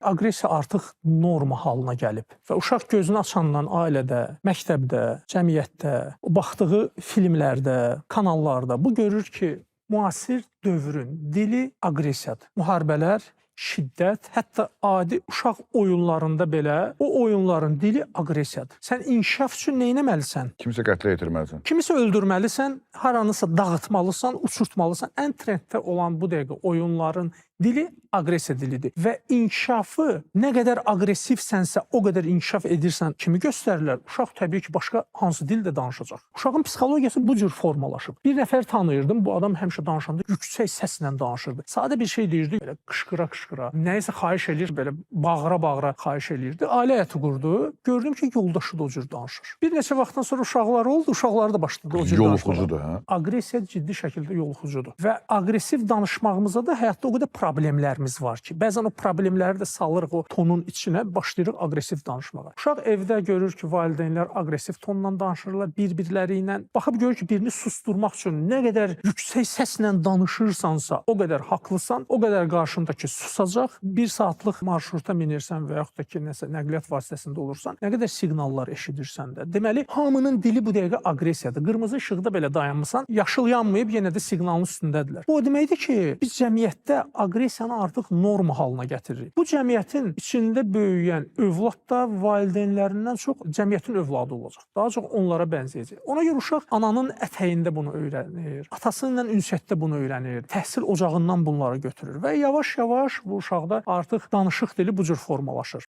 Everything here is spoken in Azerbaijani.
Aqressiya artıq norma halına gəlib və uşaq gözünü açandan ailədə, məktəbdə, cəmiyyətdə, baxdığı filmlərdə, kanallarda bu görür ki, müasir dövrün dili aqressiyadır. Müharibələr, şiddət, hətta adi uşaq oyunlarında belə o oyunların dili aqressiyadır. Sən inkişaf üçün nə etməlisən? Kimisə qətlə yetirməlisən. Kimisə öldürməlisən, haranısa dağıtmalısan, uçurtmalısan. Ən trenddə olan bu dəqiqə oyunların dili aqressiya dilidir və inkişafı nə qədər aqressivsənsə, o qədər inkişaf edirsən kimi göstərirlər. Uşaq təbii ki, başqa hansı dildə danışacaq. Uşağın psixologiyası bu cür formalaşıb. Bir nəfər tanıyırdım, bu adam həmişə danışanda yüksək səslə danışırdı. Sadə bir şey deyirdi, belə qışqıra-qışqıra, nəyisə xahiş eləyir, belə bağıra-bağıra xahiş eləyirdi. Ailə həyatı qurdu. Gördüm ki, yoldaşı da o cür danışır. Bir neçə vaxtdan sonra uşaqları oldu, uşaqları da başladı o cür danışmağa. Yoluxucudur, hə? Aqressiya ciddi şəkildə yoluxucudur və aqressiv danışmağımızda da həyatda o qədər problemlərimiz var ki, bəzən o problemləri də salırıq o tonun içinə, başlayırıq aqressiv danışmağa. Uşaq evdə görür ki, valideynlər aqressiv tonla danışırlar bir-birləri ilə. Baxıb görür ki, birini susturmaq üçün nə qədər yüksək səslə danışırsansa, o qədər haqlısan, o qədər qarşındakı susacaq. 1 saatlıq marşruta minirsən və yaxud da ki, nəsə nəqliyyat vasitəsində olursan, nə qədər siqnallar eşidirsən də. Deməli, hamının dili bu dəqiqə aqressiyadır. Qırmızı işıqda belə dayanmısan, yaşıl yanmayıb, yenə də siqnalın üstündədirlər. Bu o deməkdir ki, biz cəmiyyətdə aqressiyanı artıq norma halına gətiririk. Bu cəmiyyətin içində böyüyən övlad da valideynlərindən çox cəmiyyətin övladı olacaq. Daha çox onlara bənzəyəcək. Ona görə uşaq ananın ətəyində bunu öyrənir, atası ilə ünsiyyətdə bunu öyrənir, təhsil ocağından bunları götürür və yavaş-yavaş bu uşaqda artıq danışıq dili bu cür formalaşır.